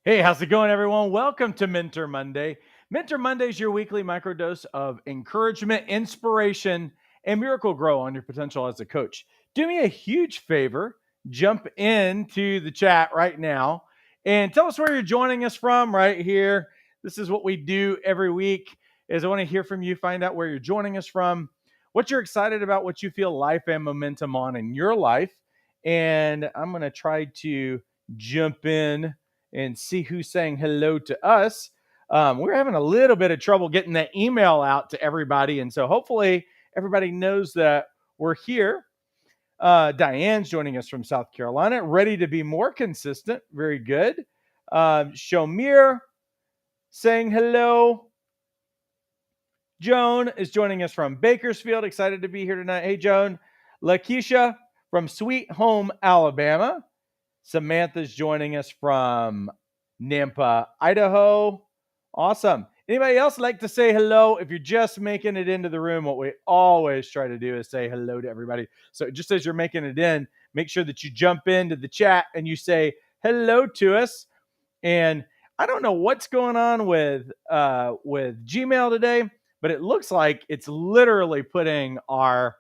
Hey, how's it going, everyone? Welcome to Mentor Monday. Mentor Monday is your weekly microdose of encouragement, inspiration, and miracle grow on your potential as a coach. Do me a huge favor, jump into the chat right now and tell us where you're joining us from right here. This is what we do every week is I want to hear from you, find out where you're joining us from, what you're excited about, what you feel life and momentum on in your life. And I'm going to try to jump in and see who's saying hello to us. We're having a little bit of trouble getting that email out to everybody. And so hopefully everybody knows that we're here. Diane's joining us from South Carolina, ready to be more consistent. Very good. Shomir saying hello. Joan is joining us from Bakersfield. Excited to be here tonight. Hey, Joan. Lakeisha from Sweet Home, Alabama. Samantha's joining us from Nampa, Idaho. Awesome. Anybody else like to say hello? If you're just making it into the room, what we always try to do is say hello to everybody. So just as you're making it in, make sure that you jump into the chat and you say hello to us. And I don't know what's going on with Gmail today, but it looks like it's literally putting our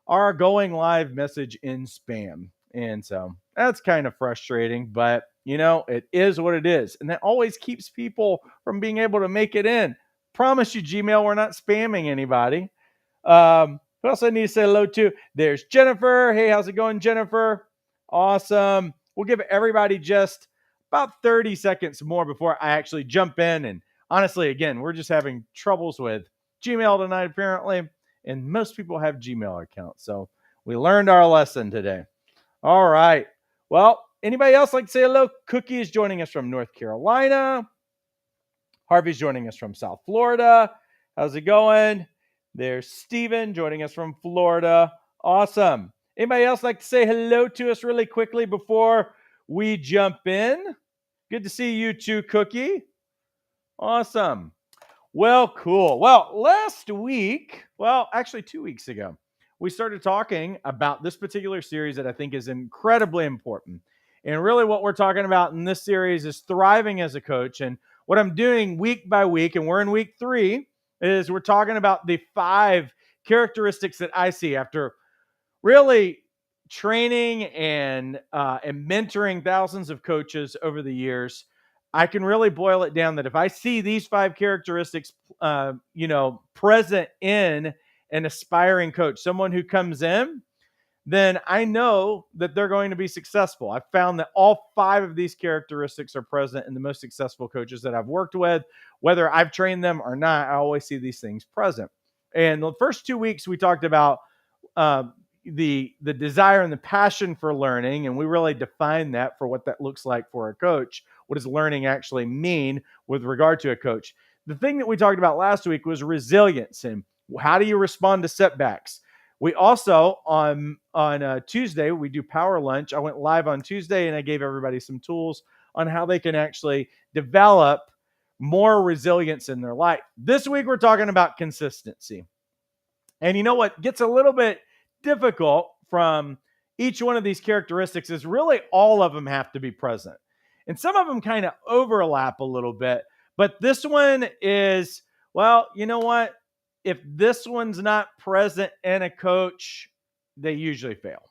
going live message in spam. And so that's kind of frustrating, but it is what it is. And that always keeps people from being able to make it in. Promise you, Gmail, we're not spamming anybody. Who else I need to say hello to? There's Jennifer. Hey, how's it going, Jennifer? Awesome. We'll give everybody just about 30 seconds more before I actually jump in. And honestly, again, we're just having troubles with Gmail tonight, apparently. And most people have Gmail accounts. So we learned our lesson today. All right. Well, anybody else like to say hello? Cookie is joining us from North Carolina. Harvey's joining us from South Florida. How's it going? There's Steven joining us from Florida. Awesome. Anybody else like to say hello to us really quickly before we jump in? Good to see you too, Cookie. Awesome. Well, cool. Well, last week, actually 2 weeks ago, we started talking about this particular series that I think is incredibly important. And really what we're talking about in this series is thriving as a coach. And what I'm doing week by week, and we're in week 3, is we're talking about the 5 characteristics that I see after really training and mentoring thousands of coaches over the years. I can really boil it down that if I see these 5 characteristics, present in an aspiring coach, someone who comes in, then I know that they're going to be successful. I've found that all 5 of these characteristics are present in the most successful coaches that I've worked with. Whether I've trained them or not, I always see these things present. And the first 2 weeks, we talked about the desire and the passion for learning, and we really define that for what that looks like for a coach. What does learning actually mean with regard to a coach? The thing that we talked about last week was resilience and how do you respond to setbacks. We also on Tuesday we do power lunch. I went live on Tuesday and I gave everybody some tools on how they can actually develop more resilience in their life. This week we're talking about consistency. And you know what gets a little bit difficult from each one of these characteristics is really all of them have to be present. And some of them kind of overlap a little bit. But this one is, well, you know what? If this one's not present in a coach, they usually fail.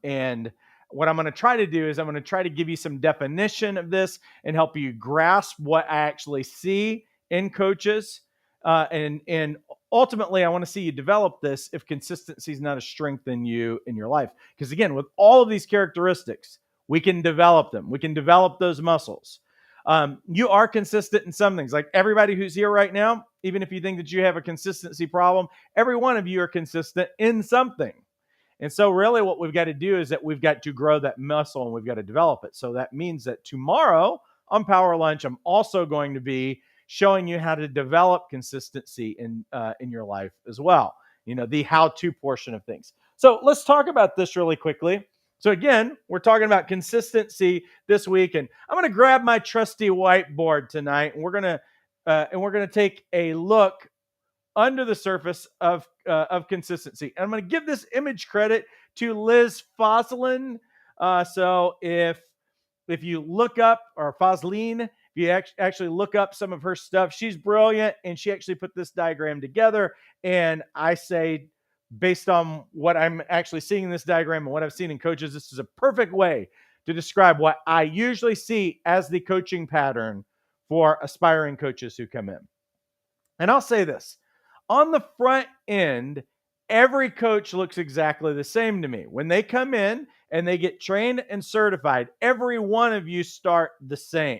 And what I'm going to try to do is I'm going to try to give you some definition of this and help you grasp what I actually see in coaches. And ultimately, I want to see you develop this if consistency is not a strength in you in your life. Because again, with all of these characteristics, we can develop them. We can develop those muscles. You are consistent in some things. Like everybody who's here right now, even if you think that you have a consistency problem, every one of you are consistent in something. And so really what we've got to do is that we've got to grow that muscle and we've got to develop it. So that means that tomorrow on Power Lunch, I'm also going to be showing you how to develop consistency in your life as well. The how-to portion of things. So let's talk about this really quickly. So again, we're talking about consistency this week, and I'm going to grab my trusty whiteboard tonight, and we're going to take a look under the surface of consistency. And I'm going to give this image credit to Liz Foslin. So if if you look up, or Fazline, if you actually look up some of her stuff, she's brilliant, and she actually put this diagram together. And I say, based on what I'm actually seeing in this diagram and what I've seen in coaches, this is a perfect way to describe what I usually see as the coaching pattern for aspiring coaches who come in. And I'll say this, on the front end, every coach looks exactly the same to me. When they come in and they get trained and certified, every one of you start the same.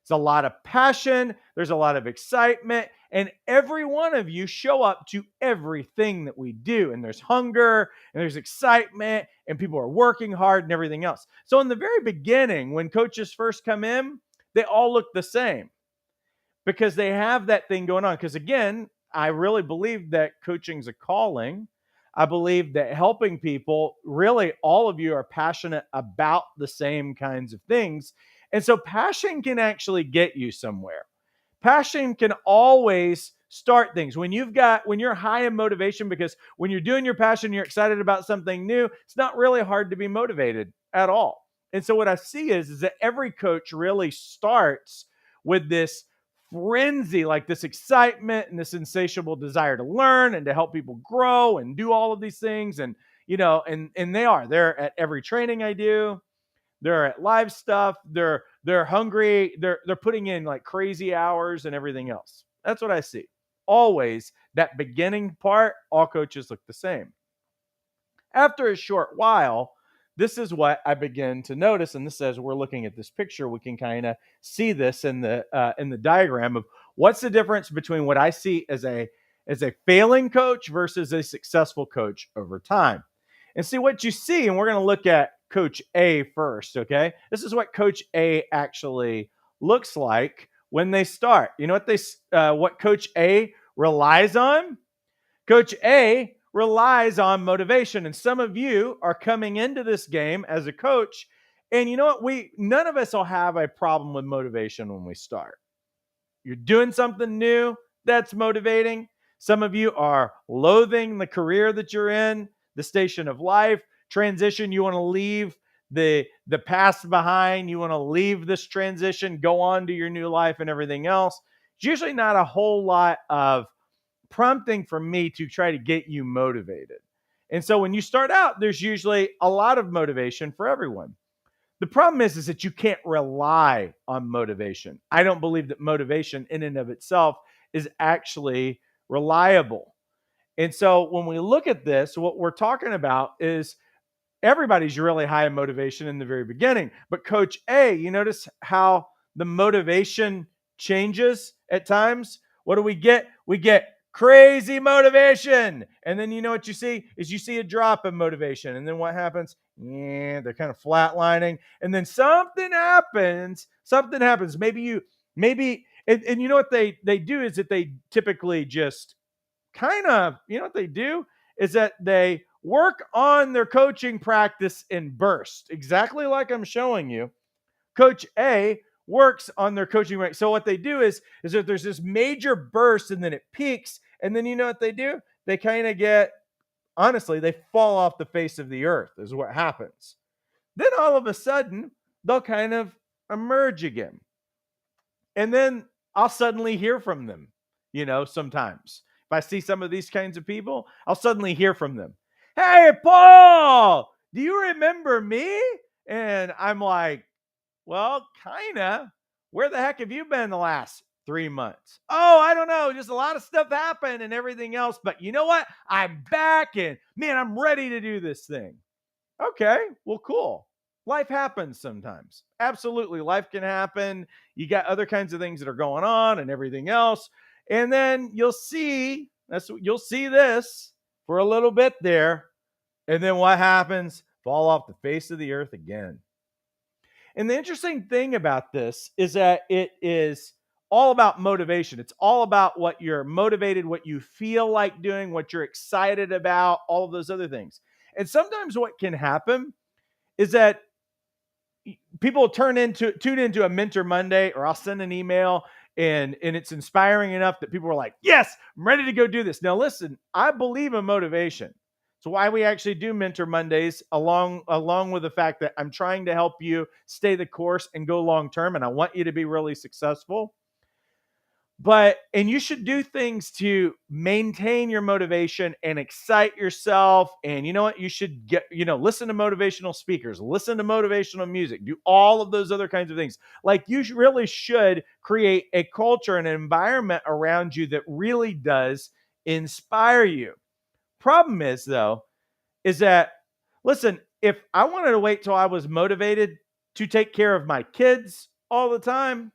It's a lot of passion, there's a lot of excitement, and every one of you show up to everything that we do. And there's hunger, and there's excitement, and people are working hard and everything else. So in the very beginning, when coaches first come in, they all look the same because they have that thing going on. Because again, I really believe that coaching's a calling. I believe that helping people, really all of you are passionate about the same kinds of things. And so passion can actually get you somewhere. Passion can always start things. When you're high in motivation, because when you're doing your passion, you're excited about something new, it's not really hard to be motivated at all. And so what I see is that every coach really starts with this frenzy, like this excitement and this insatiable desire to learn and to help people grow and do all of these things. And, they're at every training I do. They're at live stuff. They're hungry. They're putting in like crazy hours and everything else. That's what I see. Always that beginning part, all coaches look the same. After a short while, this is what I begin to notice, and this, as we're looking at this picture, we can kind of see this in the diagram of what's the difference between what I see as a failing coach versus a successful coach over time. And see what you see, and we're going to look at Coach A first, okay? This is what Coach A actually looks like when they start. You know what Coach A relies on? Coach A relies on motivation. And some of you are coming into this game as a coach, and you know what? None of us will have a problem with motivation when we start. You're doing something new, that's motivating. Some of you are loathing the career that you're in, the station of life, transition. You want to leave the past behind. You want to leave this transition, go on to your new life and everything else. It's usually not a whole lot of prompting for me to try to get you motivated. And so when you start out, there's usually a lot of motivation for everyone. The problem is that you can't rely on motivation. I don't believe that motivation in and of itself is actually reliable. And so when we look at this, what we're talking about is everybody's really high in motivation in the very beginning. But Coach A, you notice how the motivation changes at times? What do we get? We get crazy motivation. And then you know what you see is you see a drop in motivation. And then what happens? Yeah, they're kind of flatlining. And then something happens. Maybe, and you know what they do is that they typically just kind of, you know what they do is that they work on their coaching practice in bursts, exactly like I'm showing you. Coach A works on their coaching rank. So what they do is that there's this major burst and then it peaks. And then you know what they do? They kind of they fall off the face of the earth is what happens. Then all of a sudden, they'll kind of emerge again. And then I'll suddenly hear from them, sometimes. If I see some of these kinds of people, I'll suddenly hear from them. Hey, Paul, do you remember me? And I'm like, well, kind of. Where the heck have you been the last 3 months? Oh, I don't know. Just a lot of stuff happened and everything else. But you know what? I'm back and man, I'm ready to do this thing. Okay, well, cool. Life happens sometimes. Absolutely. Life can happen. You got other kinds of things that are going on and everything else. And then you'll see this for a little bit there. And then what happens? Fall off the face of the earth again. And the interesting thing about this is that it is all about motivation. It's all about what you're motivated, what you feel like doing, what you're excited about, all of those other things. And sometimes what can happen is that people tune into a Mentor Monday, or I'll send an email and it's inspiring enough that people are like, yes, I'm ready to go do this. Now, listen, I believe in motivation. It's why we actually do Mentor Mondays, along with the fact that I'm trying to help you stay the course and go long term, and I want you to be really successful. And you should do things to maintain your motivation and excite yourself. And you know what? You should listen to motivational speakers, listen to motivational music, do all of those other kinds of things. Like, you really should create a culture and an environment around you that really does inspire you. Problem is, though, is that, listen, if I wanted to wait till I was motivated to take care of my kids all the time,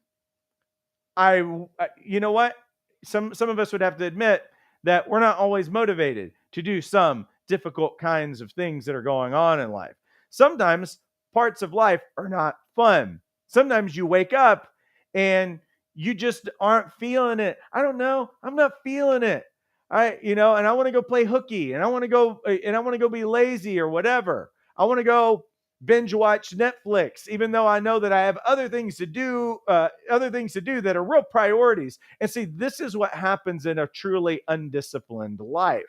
you know what? Some of us would have to admit that we're not always motivated to do some difficult kinds of things that are going on in life. Sometimes parts of life are not fun. Sometimes you wake up and you just aren't feeling it. I don't know. I'm not feeling it. And I want to go play hooky, and I want to go be lazy or whatever. I want to go binge watch Netflix, even though I know that I have other things to do that are real priorities. And see, this is what happens in a truly undisciplined life,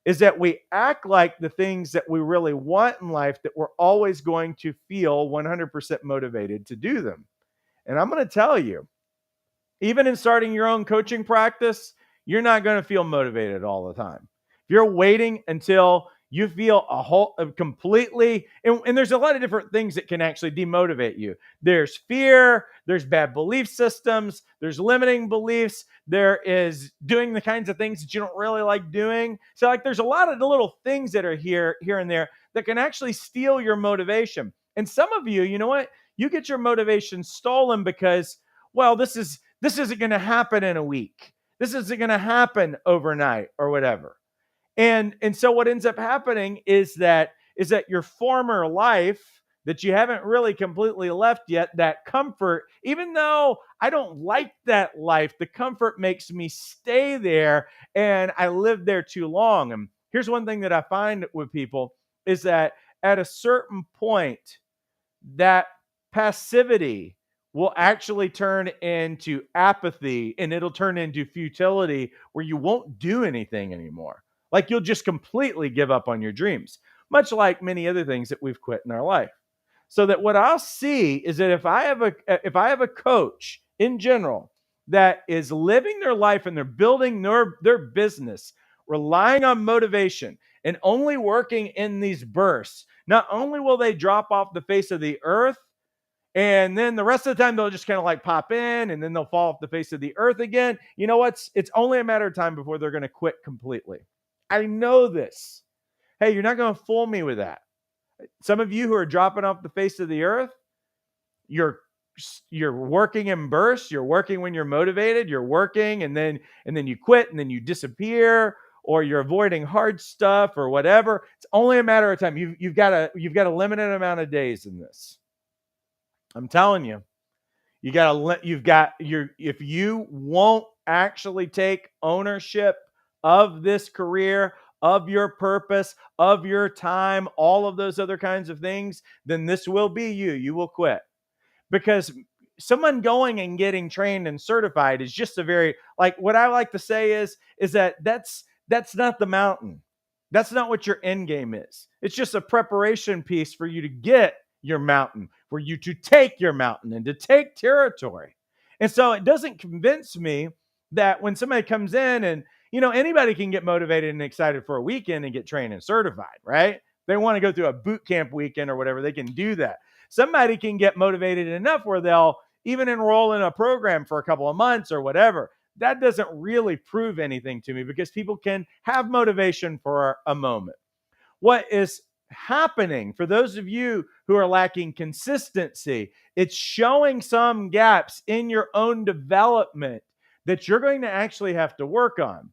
is that we act like the things that we really want in life, that we're always going to feel 100% motivated to do them. And I'm going to tell you, even in starting your own coaching practice, you're not going to feel motivated all the time. If you're waiting until you feel completely, and there's a lot of different things that can actually demotivate you. There's fear, there's bad belief systems, there's limiting beliefs, there is doing the kinds of things that you don't really like doing. So like, there's a lot of the little things that are here and there that can actually steal your motivation. And some of you, you know what? You get your motivation stolen because, well, this isn't going to happen in a week. This isn't going to happen overnight or whatever. And so what ends up happening is that your former life that you haven't really completely left yet, that comfort, even though I don't like that life, the comfort makes me stay there, and I lived there too long. And here's one thing that I find with people is that at a certain point, that passivity will actually turn into apathy, and it'll turn into futility, where you won't do anything anymore. Like, you'll just completely give up on your dreams, much like many other things that we've quit in our life. So that what I'll see is that if I have a coach in general that is living their life and they're building their business, relying on motivation and only working in these bursts, not only will they drop off the face of the earth, and then the rest of the time they'll just kind of like pop in, and then they'll fall off the face of the earth again. You know what? It's only a matter of time before they're going to quit completely. I know this. Hey, you're not going to fool me with that. Some of you who are dropping off the face of the earth, you're working in bursts. You're working when you're motivated. You're working, and then you quit, and then you disappear, or you're avoiding hard stuff or whatever. It's only a matter of time. You've got a limited amount of days in this. I'm telling you. If you won't actually take ownership of this career, of your purpose, of your time, all of those other kinds of things, then this will be you. You will quit. Because someone going and getting trained and certified is just what I like to say is that's not the mountain. That's not what your end game is. It's just a preparation piece for you to get your mountain, for you to take your mountain and to take territory. And so it doesn't convince me that when somebody comes in, and anybody can get motivated and excited for a weekend and get trained and certified, right? They want to go through a boot camp weekend or whatever, they can do that. Somebody can get motivated enough where they'll even enroll in a program for a couple of months or whatever. That doesn't really prove anything to me, because people can have motivation for a moment. What is happening for those of you who are lacking consistency, it's showing some gaps in your own development that you're going to actually have to work on.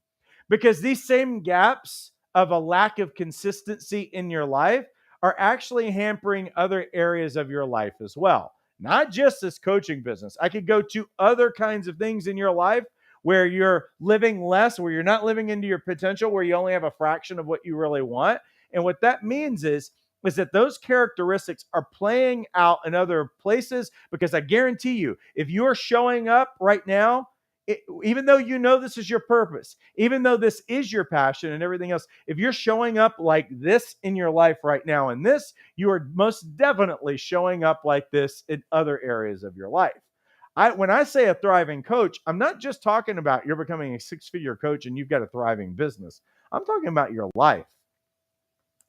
Because these same gaps of a lack of consistency in your life are actually hampering other areas of your life as well. Not just this coaching business. I could go to other kinds of things in your life where you're living less, where you're not living into your potential, where you only have a fraction of what you really want. And what that means is that those characteristics are playing out in other places, because I guarantee you, if you're showing up right now even though you know this is your purpose, even though this is your passion and everything else, if you're showing up like this in your life right now and this, you are most definitely showing up like this in other areas of your life. When I say a thriving coach, I'm not just talking about you're becoming a six-figure coach and you've got a thriving business. I'm talking about your life.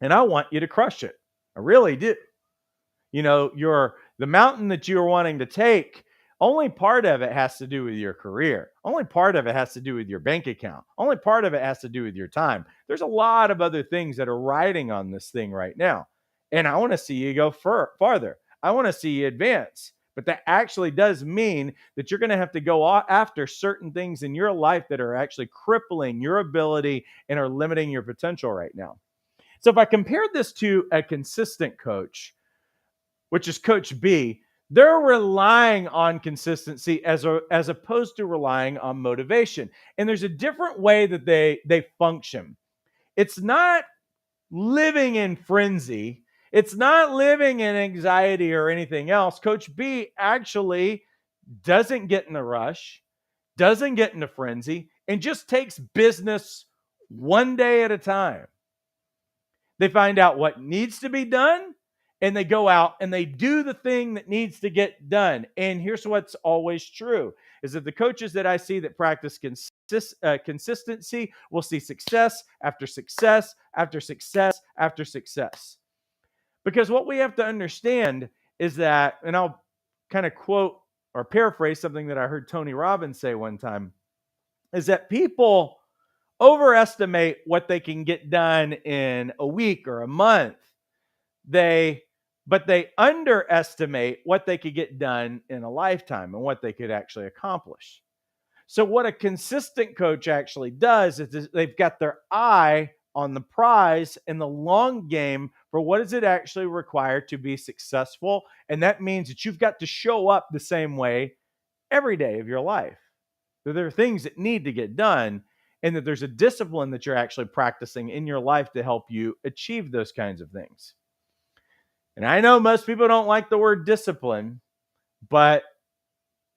And I want you to crush it. I really do. The mountain that you're wanting to take, only part of it has to do with your career. Only part of it has to do with your bank account. Only part of it has to do with your time. There's a lot of other things that are riding on this thing right now. And I want to see you go farther. I want to see you advance. But that actually does mean that you're going to have to go after certain things in your life that are actually crippling your ability and are limiting your potential right now. So if I compare this to a consistent coach, which is Coach B, they're relying on consistency as opposed to relying on motivation. And there's a different way that they function. It's not living in frenzy. It's not living in anxiety or anything else. Coach B actually doesn't get in a rush, doesn't get into frenzy, and just takes business one day at a time. They find out what needs to be done, and they go out and they do the thing that needs to get done. And here's what's always true is that the coaches that I see that practice consistency will see success after success after success after success. Because what we have to understand is that, and I'll kind of quote or paraphrase something that I heard Tony Robbins say one time, is that people overestimate what they can get done in a week or a month. But they underestimate what they could get done in a lifetime and what they could actually accomplish. So what a consistent coach actually does is they've got their eye on the prize in the long game for what does it actually require to be successful. And that means that you've got to show up the same way every day of your life. That there are things that need to get done and that there's a discipline that you're actually practicing in your life to help you achieve those kinds of things. And I know most people don't like the word discipline, but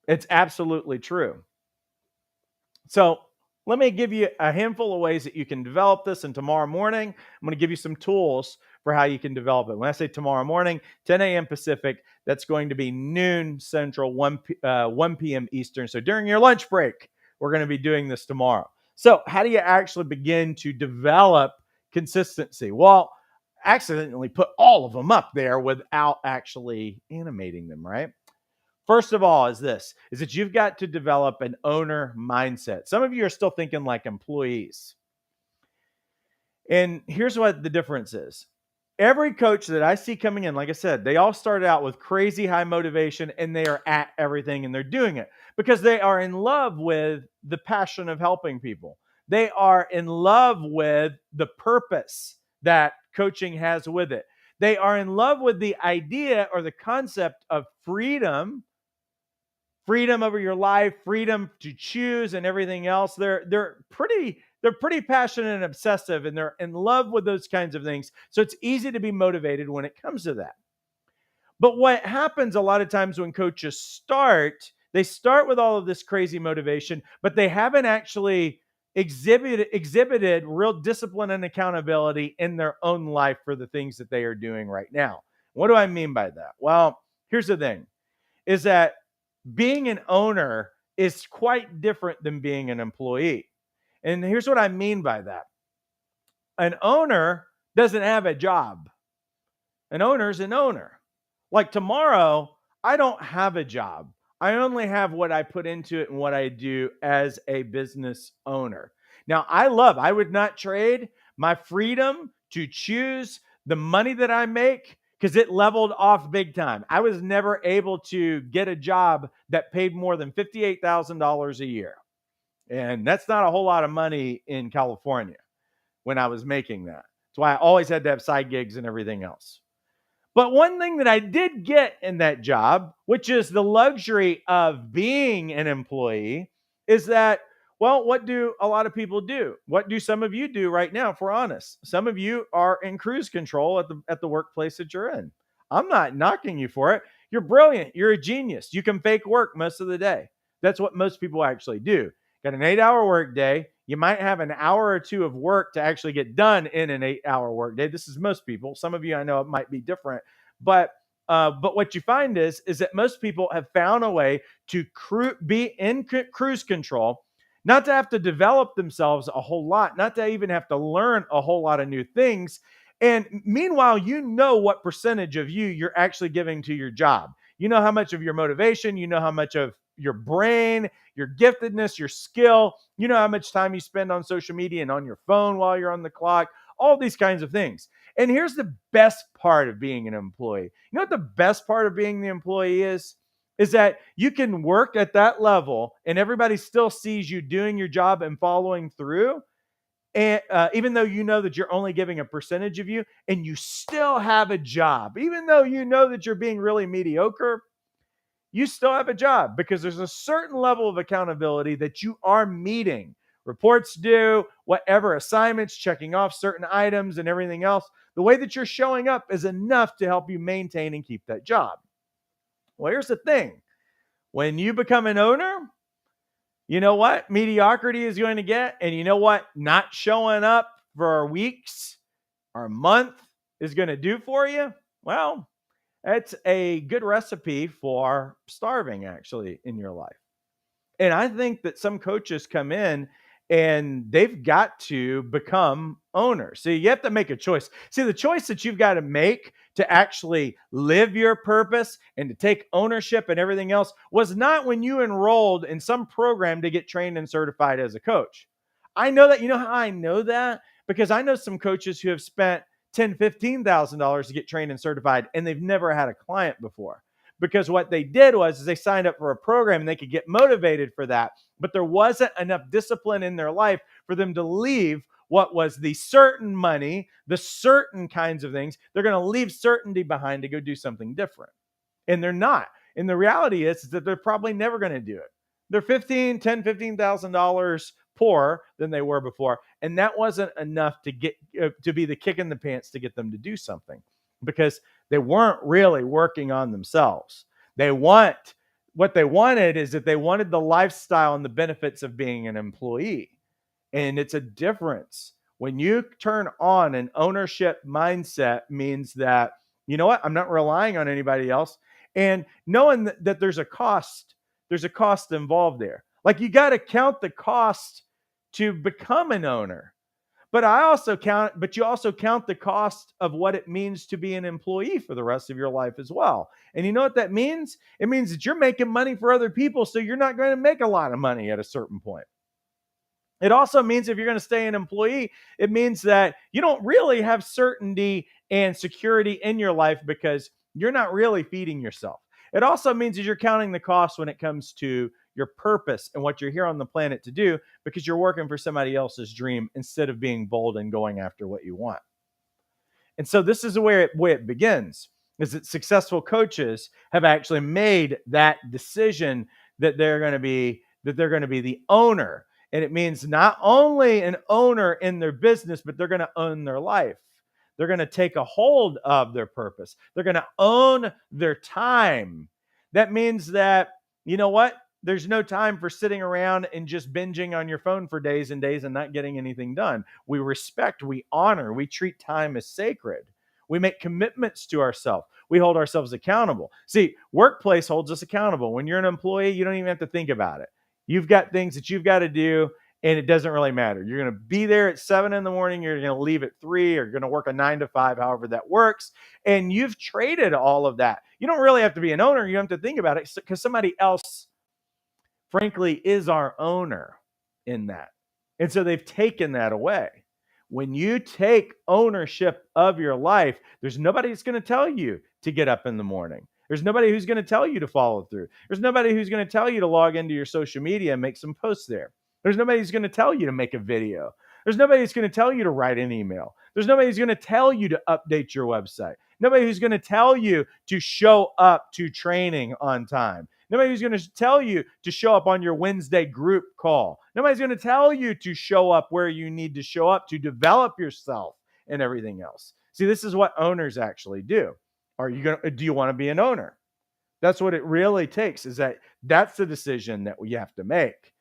it's absolutely true. So let me give you a handful of ways that you can develop this. And tomorrow morning, I'm going to give you some tools for how you can develop it. When I say tomorrow morning, 10 a.m. Pacific, that's going to be noon Central, 1 p.m. Eastern. So during your lunch break, we're going to be doing this tomorrow. So how do you actually begin to develop consistency? Well, accidentally put all of them up there without actually animating them, right? First of all, is that you've got to develop an owner mindset. Some of you are still thinking like employees. And here's what the difference is. Every coach that I see coming in, like I said, they all started out with crazy high motivation and they are at everything and they're doing it because they are in love with the passion of helping people. They are in love with the purpose that coaching has with it. They are in love with the idea or the concept of freedom over your life, freedom to choose and everything else. They're pretty passionate and obsessive, and they're in love with those kinds of things. So it's easy to be motivated when it comes to that. But what happens a lot of times when coaches start, they start with all of this crazy motivation, but they haven't actually exhibited real discipline and accountability in their own life for the things that they are doing right now. What do I mean by that? Well, here's the thing, is that being an owner is quite different than being an employee. And here's what I mean by that. An owner doesn't have a job. An owner's an owner. Like tomorrow, I don't have a job. I only have what I put into it and what I do as a business owner. Now, I would not trade my freedom to choose the money that I make because it leveled off big time. I was never able to get a job that paid more than $58,000 a year. And that's not a whole lot of money in California when I was making that. That's why I always had to have side gigs and everything else. But one thing that I did get in that job, which is the luxury of being an employee, is that, well, what do a lot of people do? What do some of you do right now, if we're honest? Some of you are in cruise control at the workplace that you're in. I'm not knocking you for it. You're brilliant. You're a genius. You can fake work most of the day. That's what most people actually do. Got an 8-hour workday. You might have an hour or two of work to actually get done in an 8-hour workday. This is most people. Some of you, I know it might be different, but what you find is that most people have found a way to be in cruise control, not to have to develop themselves a whole lot, not to even have to learn a whole lot of new things. And meanwhile, you know what percentage of you're actually giving to your job. You know how much of your motivation, you know how much of your brain, your giftedness, your skill, you know how much time you spend on social media and on your phone while you're on the clock, all these kinds of things. And here's the best part of being an employee. You know what the best part of being the employee is? Is that you can work at that level and everybody still sees you doing your job and following through. And even though you know that you're only giving a percentage of you and you still have a job, even though you know that you're being really mediocre, you still have a job because there's a certain level of accountability that you are meeting. Reports due, whatever, assignments, checking off certain items and everything else. The way that you're showing up is enough to help you maintain and keep that job. Well, here's the thing. When you become an owner, you know what mediocrity is going to get? And you know what not showing up for weeks or a month is going to do for you? Well, it's a good recipe for starving, actually, in your life. And I think that some coaches come in and they've got to become owners. See, you have to make a choice. See, the choice that you've got to make to actually live your purpose and to take ownership and everything else was not when you enrolled in some program to get trained and certified as a coach. I know that. You know how I know that? Because I know some coaches who have spent $10,000, $15,000 to get trained and certified, and they've never had a client before. Because what they did was they signed up for a program and they could get motivated for that, but there wasn't enough discipline in their life for them to leave what was the certain money, the certain kinds of things. They're going to leave certainty behind to go do something different. And they're not. And the reality is that they're probably never going to do it. They're $15,000 poorer than they were before. And that wasn't enough to get to be the kick in the pants to get them to do something, because they weren't really working on themselves. What they wanted is that they wanted the lifestyle and the benefits of being an employee. And it's a difference. When you turn on an ownership mindset means that, you know what, I'm not relying on anybody else. And knowing that there's a cost involved there. Like, you got to count the cost to become an owner. But you also count the cost of what it means to be an employee for the rest of your life as well. And you know what that means? It means that you're making money for other people, so you're not going to make a lot of money at a certain point. It also means if you're going to stay an employee, it means that you don't really have certainty and security in your life because you're not really feeding yourself. It also means that you're counting the cost when it comes to your purpose and what you're here on the planet to do, because you're working for somebody else's dream instead of being bold and going after what you want. And so this is the way it begins, is that successful coaches have actually made that decision that they're going to be the owner. And it means not only an owner in their business, but they're going to own their life. They're going to take a hold of their purpose. They're going to own their time. That means that, you know what? There's no time for sitting around and just binging on your phone for days and days and not getting anything done. We respect, we honor, we treat time as sacred. We make commitments to ourselves. We hold ourselves accountable. See, workplace holds us accountable. When you're an employee, you don't even have to think about it. You've got things that you've got to do, and it doesn't really matter. You're going to be there at 7 a.m. You're going to leave at 3, or you're going to work a 9 to 5, however that works. And you've traded all of that. You don't really have to be an owner. You don't have to think about it, because somebody else, frankly, is our owner in that. And so they've taken that away. When you take ownership of your life, there's nobody that's going to tell you to get up in the morning. There's nobody who's going to tell you to follow through. There's nobody who's going to tell you to log into your social media and make some posts there. There's nobody who's going to tell you to make a video. There's nobody who's going to tell you to write an email. There's nobody who's going to tell you to update your website. Nobody who's going to tell you to show up to training on time. Nobody who's going to tell you to show up on your Wednesday group call. Nobody's going to tell you to show up where you need to show up to develop yourself and everything else. See, this is what owners actually do. Do you want to be an owner? That's what it really takes, is that's the decision that we have to make.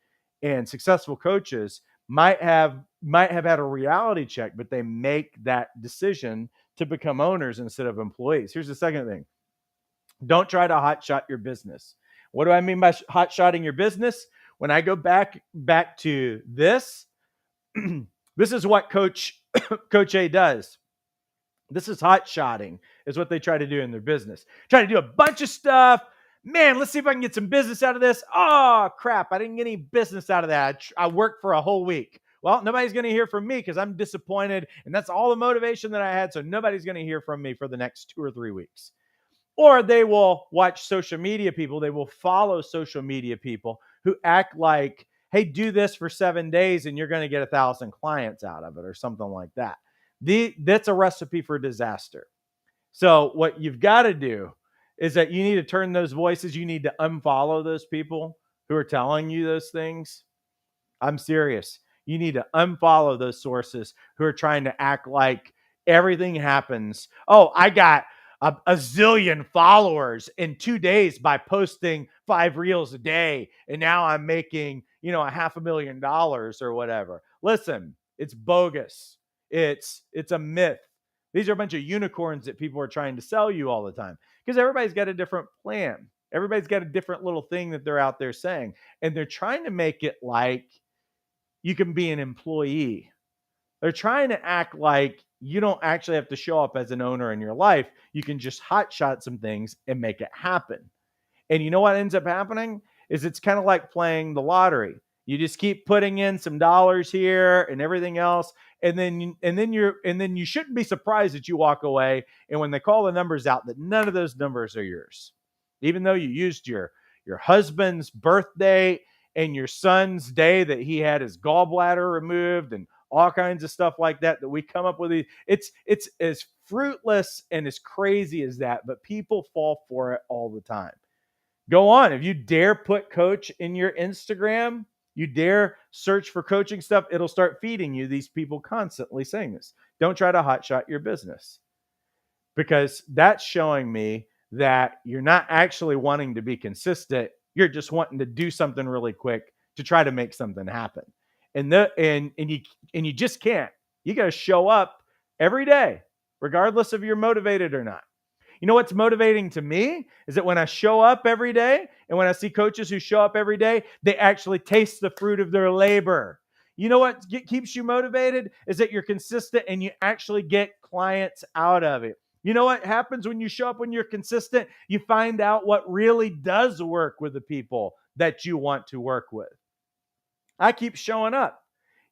And successful coaches might have had a reality check, but they make that decision to become owners instead of employees. Here's the second thing. Don't try to hotshot your business. What do I mean by hotshotting your business? When I go back to this, this is what Coach A does. This is hotshotting, is what they try to do in their business. Try to do a bunch of stuff. Man, let's see if I can get some business out of this. Oh, crap. I didn't get any business out of that. I worked for a whole week. Well, nobody's going to hear from me because I'm disappointed. And that's all the motivation that I had. So nobody's going to hear from me for the next 2 or 3 weeks. Or they will watch social media people. They will follow social media people who act like, hey, do this for 7 days and you're going to get 1,000 clients out of it or something like that. That's a recipe for disaster. So what you've got to do is that you need to turn those voices. You need to unfollow those people who are telling you those things. I'm serious. You need to unfollow those sources who are trying to act like everything happens. Oh, I got a zillion followers in 2 days by posting 5 reels a day. And now I'm making, $500,000 or whatever. Listen, it's bogus. It's a myth. These are a bunch of unicorns that people are trying to sell you all the time because everybody's got a different plan. Everybody's got a different little thing that they're out there saying. And they're trying to make it like you can be an employee. They're trying to act like you don't actually have to show up as an owner in your life. You can just hotshot some things and make it happen. And you know what ends up happening is it's kind of like playing the lottery. You just keep putting in some dollars here and everything else, and then you shouldn't be surprised that you walk away and when they call the numbers out that none of those numbers are yours, even though you used your husband's birthday and your son's day that he had his gallbladder removed and all kinds of stuff like that we come up with. It's as fruitless and as crazy as that, but people fall for it all the time. Go on. If you dare put coach in your Instagram, you dare search for coaching stuff, it'll start feeding you these people constantly saying this. Don't try to hotshot your business, because that's showing me that you're not actually wanting to be consistent. You're just wanting to do something really quick to try to make something happen. And you just can't. You got to show up every day, regardless if you're motivated or not. You know what's motivating to me is that when I show up every day and when I see coaches who show up every day, they actually taste the fruit of their labor. You know what keeps you motivated is that you're consistent and you actually get clients out of it. You know what happens when you show up when you're consistent? You find out what really does work with the people that you want to work with. I keep showing up.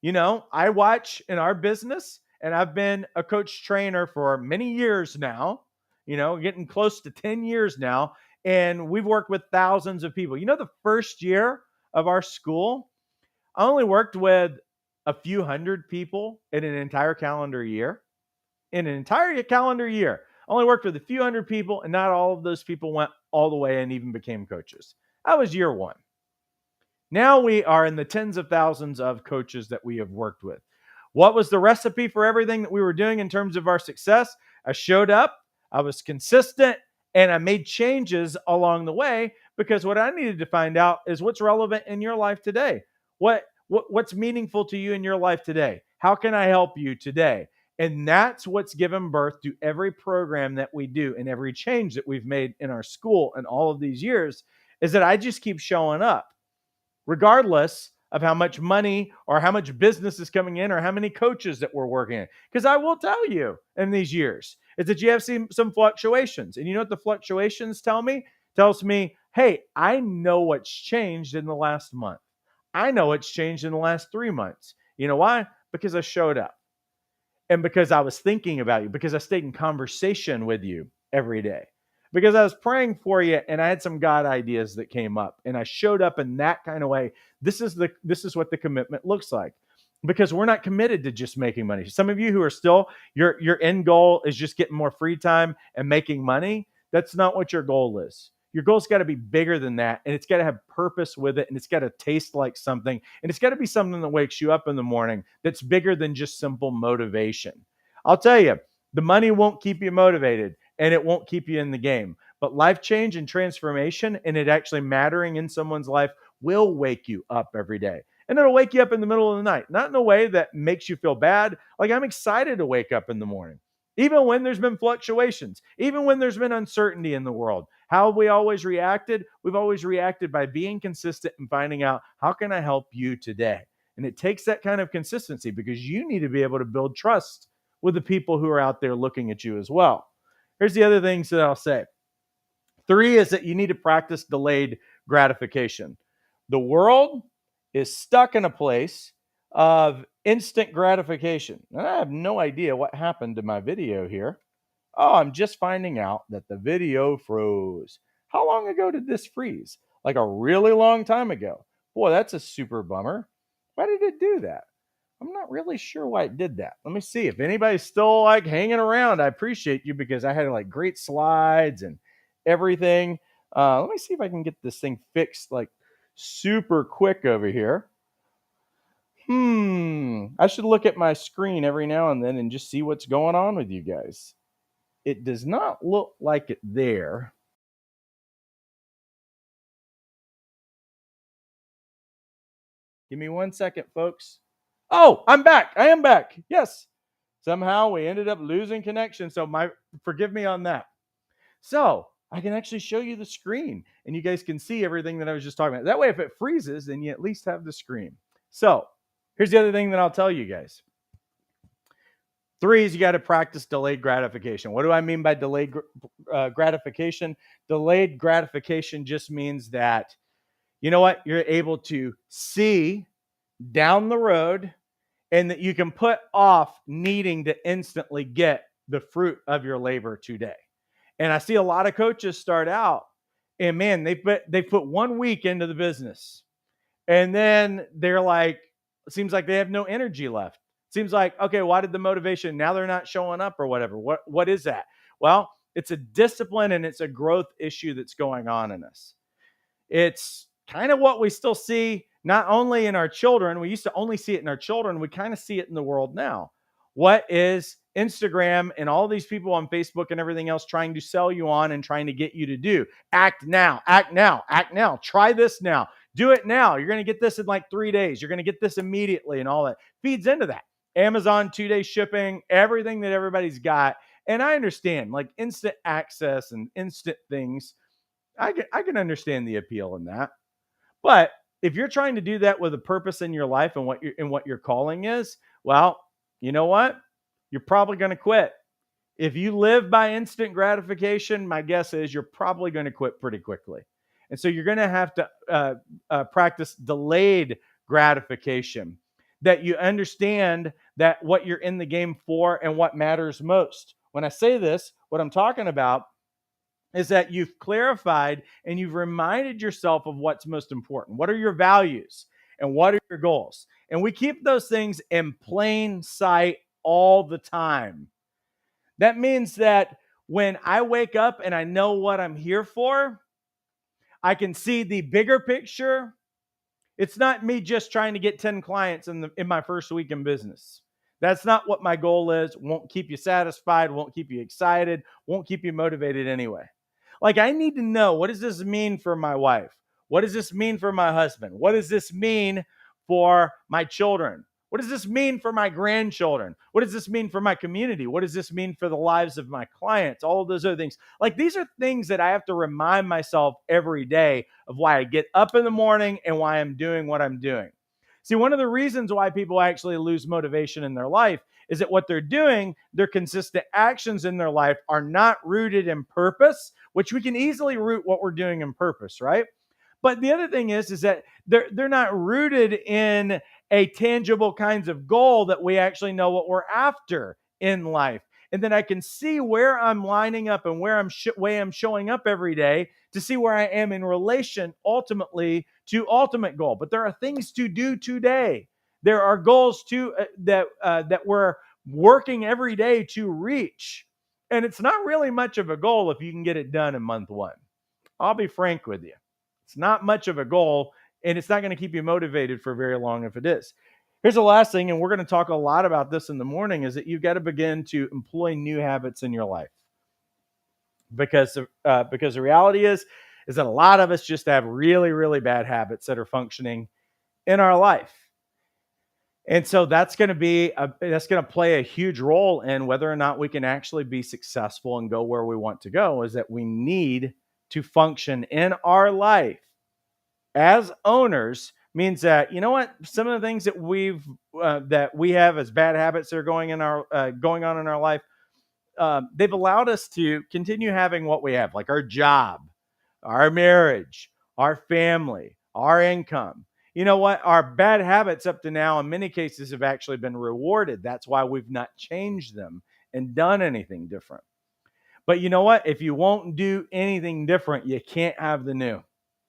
I watch in our business, and I've been a coach trainer for many years now, getting close to 10 years now. And we've worked with thousands of people. The first year of our school, I only worked with a few hundred people in an entire calendar year. In an entire calendar year, I only worked with a few hundred people, and not all of those people went all the way and even became coaches. That was year one. Now we are in the tens of thousands of coaches that we have worked with. What was the recipe for everything that we were doing in terms of our success? I showed up, I was consistent, and I made changes along the way, because what I needed to find out is what's relevant in your life today. What's meaningful to you in your life today? How can I help you today? And that's what's given birth to every program that we do and every change that we've made in our school in all of these years, is that I just keep showing up, regardless of how much money or how much business is coming in or how many coaches that we're working in. Because I will tell you in these years is that you have seen some fluctuations. And you know what the fluctuations tell me? Tells me, hey, I know what's changed in the last month. I know what's changed in the last 3 months. You know why? Because I showed up. And because I was thinking about you, because I stayed in conversation with you every day, because I was praying for you and I had some God ideas that came up and I showed up in that kind of way. This is what the commitment looks like, because we're not committed to just making money. Some of you who are still, your end goal is just getting more free time and making money. That's not what your goal is. Your goal's got to be bigger than that, and it's got to have purpose with it, and it's got to taste like something, and it's got to be something that wakes you up in the morning that's bigger than just simple motivation. I'll tell you, the money won't keep you motivated, and it won't keep you in the game. But life change and transformation and it actually mattering in someone's life will wake you up every day. And it'll wake you up in the middle of the night, not in a way that makes you feel bad. Like I'm excited to wake up in the morning, even when there's been fluctuations, even when there's been uncertainty in the world. How have we always reacted? We've always reacted by being consistent and finding out how can I help you today? And it takes that kind of consistency because you need to be able to build trust with the people who are out there looking at you as well. Here's the other things that I'll say. 3 is that you need to practice delayed gratification. The world is stuck in a place of instant gratification. And I have no idea what happened to my video here. Oh, I'm just finding out that the video froze. How long ago did this freeze? Like a really long time ago. Boy, that's a super bummer. Why did it do that? I'm not really sure why it did that. Let me see if anybody's still like hanging around. I appreciate you because I had like great slides and everything. Let me see if I can get this thing fixed like super quick over here. I should look at my screen every now and then and just see what's going on with you guys. It does not look like it there. Give me 1 second, folks. Oh, I'm back. I am back. Yes. Somehow we ended up losing connection. So forgive me on that. So I can actually show you the screen and you guys can see everything that I was just talking about. That way, if it freezes, then you at least have the screen. So here's the other thing that I'll tell you guys. 3 is you got to practice delayed gratification. What do I mean by delayed gratification? Delayed gratification just means that, you know what, you're able to see down the road and that you can put off needing to instantly get the fruit of your labor today. And I see a lot of coaches start out and man, they put 1 week into the business and then they're like, it seems like they have no energy left. Seems like, okay, why did the motivation? Now they're not showing up or whatever. What is that? Well, it's a discipline and it's a growth issue that's going on in us. It's kind of what we still see not only in our children, we used to only see it in our children, we kind of see it in the world now. What is Instagram and all these people on Facebook and everything else trying to sell you on and trying to get you to do? Act now, act now, act now. Try this now. Do it now. You're going to get this in like 3 days. You're going to get this immediately and all that feeds into that. Amazon 2-day shipping, everything that everybody's got. And I understand like instant access and instant things. I can understand the appeal in that. But if you're trying to do that with a purpose in your life and what your calling is, well, you know what? You're probably going to quit. If you live by instant gratification, my guess is you're probably going to quit pretty quickly. And so you're going to have to practice delayed gratification, that you understand that what you're in the game for and what matters most. When I say this, what I'm talking about is that you've clarified and you've reminded yourself of what's most important. What are your values and what are your goals? And we keep those things in plain sight all the time. That means that when I wake up and I know what I'm here for, I can see the bigger picture. It's not me just trying to get 10 clients in my first week in business. That's not what my goal is. Won't keep you satisfied, won't keep you excited, won't keep you motivated anyway. Like I need to know, what does this mean for my wife? What does this mean for my husband? What does this mean for my children? What does this mean for my grandchildren? What does this mean for my community? What does this mean for the lives of my clients? All of those other things. Like these are things that I have to remind myself every day of why I get up in the morning and why I'm doing what I'm doing. See, one of the reasons why people actually lose motivation in their life is that what they're doing, their consistent actions in their life are not rooted in purpose, which we can easily root what we're doing in purpose, right? But the other thing is that they're not rooted in a tangible kinds of goal that we actually know what we're after in life. And then I can see where I'm lining up and where I'm showing up every day to see where I am in relation ultimately to ultimate goal. But there are things to do today. There are goals that we're working every day to reach. And it's not really much of a goal if you can get it done in month 1. I'll be frank with you. It's not much of a goal, and it's not going to keep you motivated for very long if it is. Here's the last thing, and we're going to talk a lot about this in the morning, is that you've got to begin to employ new habits in your life. because the reality is that a lot of us just have really, really bad habits that are functioning in our life. And so that's going to play a huge role in whether or not we can actually be successful and go where we want to go. Is that we need to function in our life as owners, means that, you know what, some of the things that we have as bad habits that are going on in our life, they've allowed us to continue having what we have, like our job, our marriage, our family, our income. You know what? Our bad habits up to now, in many cases, have actually been rewarded. That's why we've not changed them and done anything different. But you know what? If you won't do anything different, you can't have the new.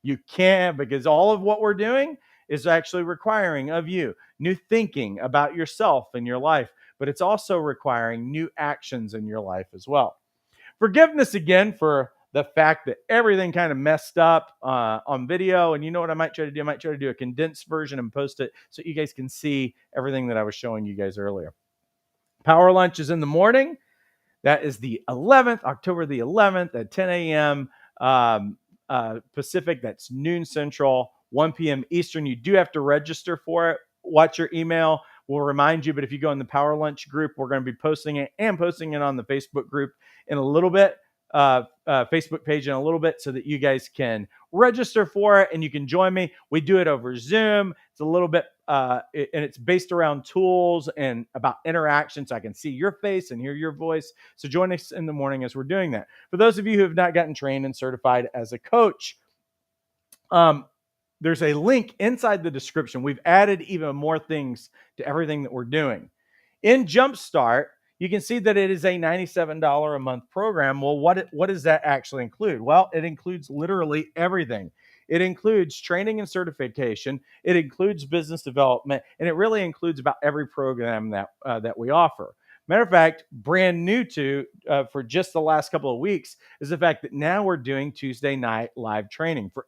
You can't, because all of what we're doing is actually requiring of you new thinking about yourself and your life, but it's also requiring new actions in your life as well. Forgiveness again for the fact that everything kind of messed up on video. And you know what I might try to do? I might try to do a condensed version and post it so you guys can see everything that I was showing you guys earlier. Power lunch is in the morning. That is the 11th, October the 11th at 10 a.m. Pacific. That's noon Central, 1 p.m. Eastern. You do have to register for it. Watch your email. We'll remind you. But if you go in the Power Lunch group, we're going to be posting it on the Facebook group in a little bit, Facebook page in a little bit, so that you guys can register for it and you can join me. We do it over Zoom. It's a little bit, and it's based around tools and about interaction, so I can see your face and hear your voice. So join us in the morning as we're doing that. For those of you who have not gotten trained and certified as a coach, there's a link inside the description. We've added even more things to everything that we're doing. In Jumpstart, you can see that it is a $97 a month program. Well, what does that actually include? Well, it includes literally everything. It includes training and certification. It includes business development, and it really includes about every program that we offer. Matter of fact, brand new for just the last couple of weeks is the fact that now we're doing Tuesday night live training for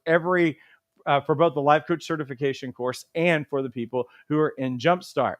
both the life coach certification course and for the people who are in Jumpstart.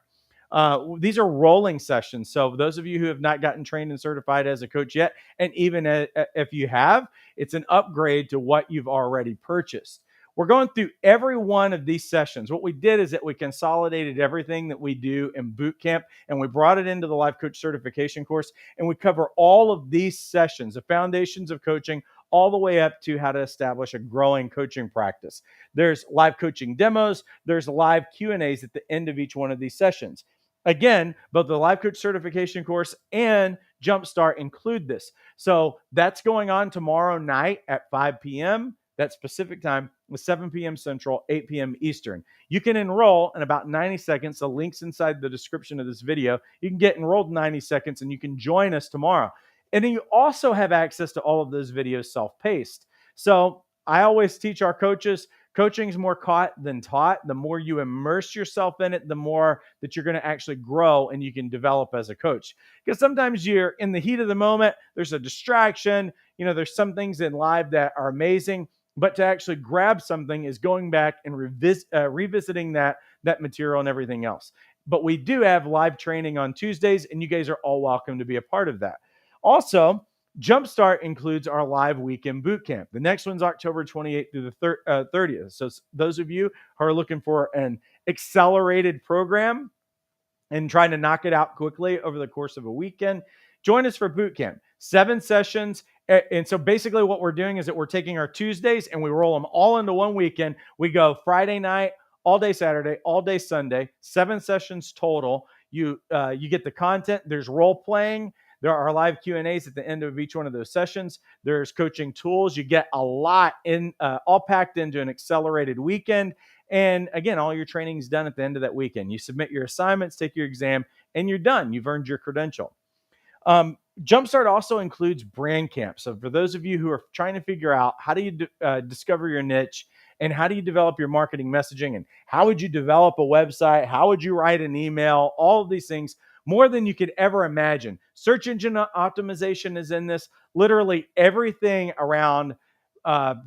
These are rolling sessions. So those of you who have not gotten trained and certified as a coach yet, and even if you have, it's an upgrade to what you've already purchased. We're going through every one of these sessions. What we did is that we consolidated everything that we do in Bootcamp, and we brought it into the life coach certification course, and we cover all of these sessions, the foundations of coaching, all the way up to how to establish a growing coaching practice. There's live coaching demos. There's live Q&As at the end of each one of these sessions. Again, both the life coach certification course and Jumpstart include this. So that's going on tomorrow night at 5 p.m. That's Pacific time, with 7 p.m. Central, 8 p.m. Eastern. You can enroll in about 90 seconds. The link's inside the description of this video. You can get enrolled in 90 seconds and you can join us tomorrow. And then you also have access to all of those videos self-paced. So I always teach our coaches, coaching is more caught than taught. The more you immerse yourself in it, the more that you're going to actually grow and you can develop as a coach. Because sometimes you're in the heat of the moment, there's a distraction, there's some things in live that are amazing, but to actually grab something is going back and revisiting that material and everything else. But we do have live training on Tuesdays, and you guys are all welcome to be a part of that. Also, Jumpstart includes our live weekend bootcamp. The next one's October 28th through the 30th. So those of you who are looking for an accelerated program and trying to knock it out quickly over the course of a weekend, join us for bootcamp. 7 sessions. And so basically what we're doing is that we're taking our Tuesdays and we roll them all into one weekend. We go Friday night, all day Saturday, all day Sunday, 7 sessions total. You get the content. There's role playing. There are live Q&As at the end of each one of those sessions. There's coaching tools. You get a lot all packed into an accelerated weekend. And again, all your training is done at the end of that weekend. You submit your assignments, take your exam, and you're done. You've earned your credential. Jumpstart also includes brand camps. So for those of you who are trying to figure out how do you discover your niche and how do you develop your marketing messaging and how would you develop a website, how would you write an email, all of these things, more than you could ever imagine. Search engine optimization is in this. Literally everything around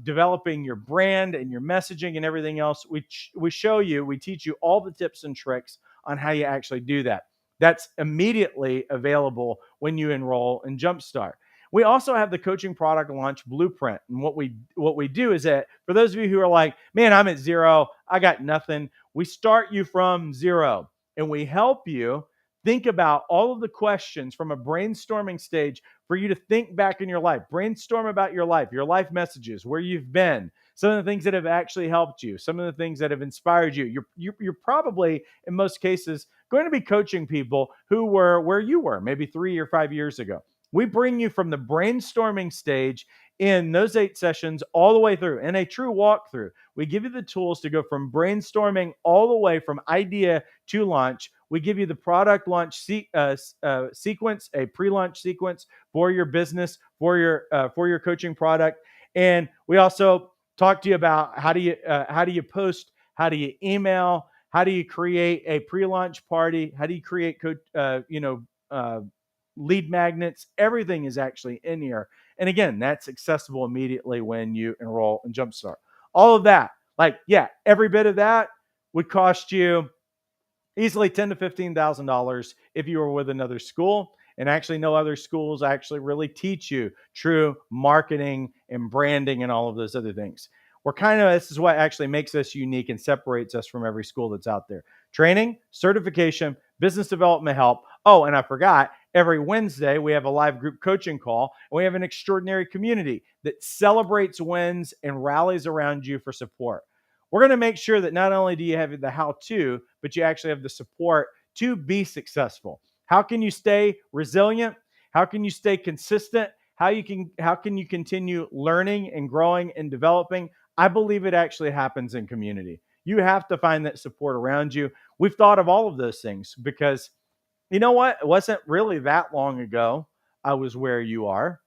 developing your brand and your messaging and everything else. We teach you all the tips and tricks on how you actually do that. That's immediately available when you enroll in Jumpstart. We also have the coaching product launch blueprint. And what we do is that for those of you who are like, man, I'm at zero, I got nothing, we start you from zero and we help you think about all of the questions from a brainstorming stage for you to think back in your life. Brainstorm about your life messages, where you've been, some of the things that have actually helped you, some of the things that have inspired you. You're probably, in most cases, going to be coaching people who were where you were maybe 3 or 5 years ago. We bring you from the brainstorming stage in those 8 sessions all the way through in a true walkthrough. We give you the tools to go from brainstorming all the way from idea to launch. We give you the product launch sequence, a pre-launch sequence for your business, for your coaching product, and we also talk to you about how do you post, how do you email, how do you create a pre-launch party, how do you create lead magnets. Everything is actually in here, and again, that's accessible immediately when you enroll in Jumpstart. All of that, every bit of that would cost you easily $10,000 to $15,000 if you were with another school. And actually, no other schools actually really teach you true marketing and branding and all of those other things. This is what actually makes us unique and separates us from every school that's out there. Training, certification, business development help. Oh, and I forgot, every Wednesday we have a live group coaching call. And we have an extraordinary community that celebrates wins and rallies around you for support. We're going to make sure that not only do you have the how-to, but you actually have the support to be successful. How can you stay resilient? How can you stay consistent? How can you continue learning and growing and developing? I believe it actually happens in community. You have to find that support around you. We've thought of all of those things because you know what? It wasn't really that long ago I was where you are.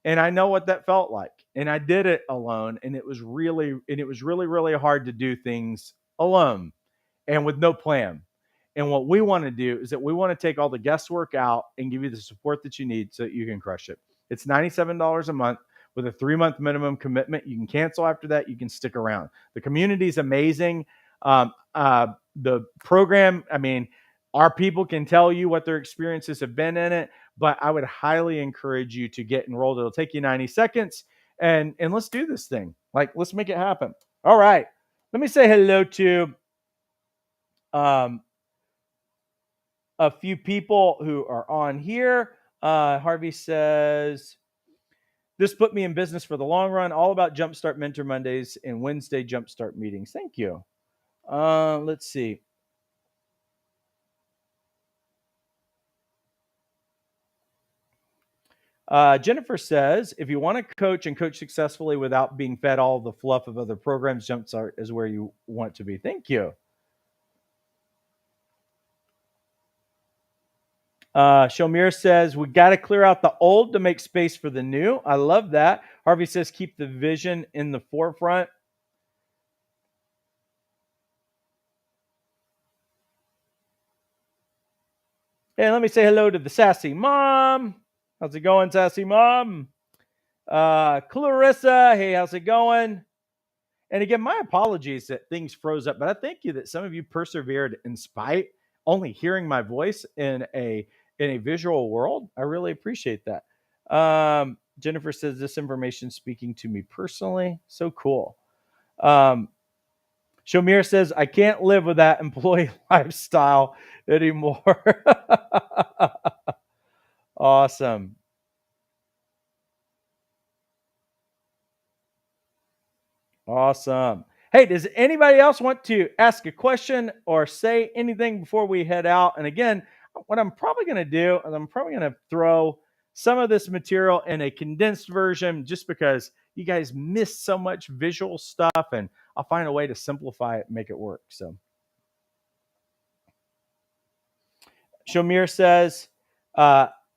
And I know what that felt like. And I did it alone. And it was really, really hard to do things alone and with no plan. And what we want to do is that we want to take all the guesswork out and give you the support that you need so that you can crush it. It's $97 a month with a 3-month minimum commitment. You can cancel after that. You can stick around. The community is amazing. The program, our people can tell you what their experiences have been in it, but I would highly encourage you to get enrolled. It'll take you 90 seconds and let's do this thing. Let's make it happen. All right. Let me say hello to a few people who are on here. Harvey says, this put me in business for the long run, all about Jumpstart Mentor Mondays and Wednesday Jumpstart meetings. Thank you. Let's see. Jennifer says, if you want to coach and coach successfully without being fed all the fluff of other programs, Jumpstart is where you want to be. Thank you. Shomir says, we got to clear out the old to make space for the new. I love that. Harvey says, keep the vision in the forefront. And let me say hello to the sassy mom. How's it going, sassy mom? Clarissa, hey, how's it going? And again, my apologies that things froze up, but I thank you that some of you persevered in spite only hearing my voice in a visual world. I really appreciate that. Jennifer says, this information speaking to me personally. So cool. Shomir says, I can't live with that employee lifestyle anymore. Awesome. Awesome. Hey, does anybody else want to ask a question or say anything before we head out? And again, what I'm probably going to do is I'm probably going to throw some of this material in a condensed version just because you guys miss so much visual stuff, and I'll find a way to simplify it and make it work. So Shomir says,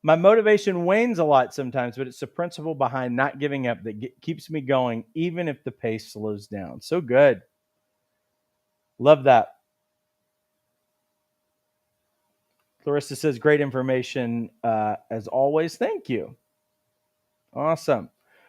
my motivation wanes a lot sometimes, but it's the principle behind not giving up that keeps me going, even if the pace slows down. So good. Love that. Clarissa says, great information as always. Thank you. Awesome.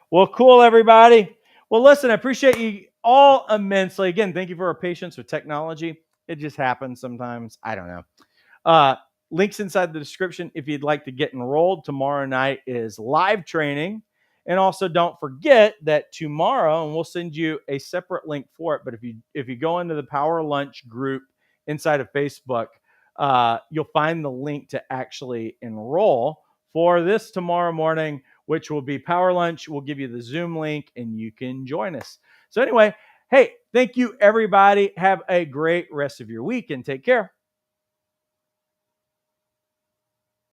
Well, cool, everybody. Well, listen, I appreciate you all immensely. Again, thank you for our patience with technology. It just happens sometimes. I don't know. links inside the description if you'd like to get enrolled. Tomorrow night is live training. And also don't forget that tomorrow, and we'll send you a separate link for it, but if you go into the Power Lunch group inside of Facebook, you'll find the link to actually enroll for this tomorrow morning, which will be Power Lunch. We'll give you the Zoom link and you can join us. So anyway, hey, thank you everybody. Have a great rest of your week and take care.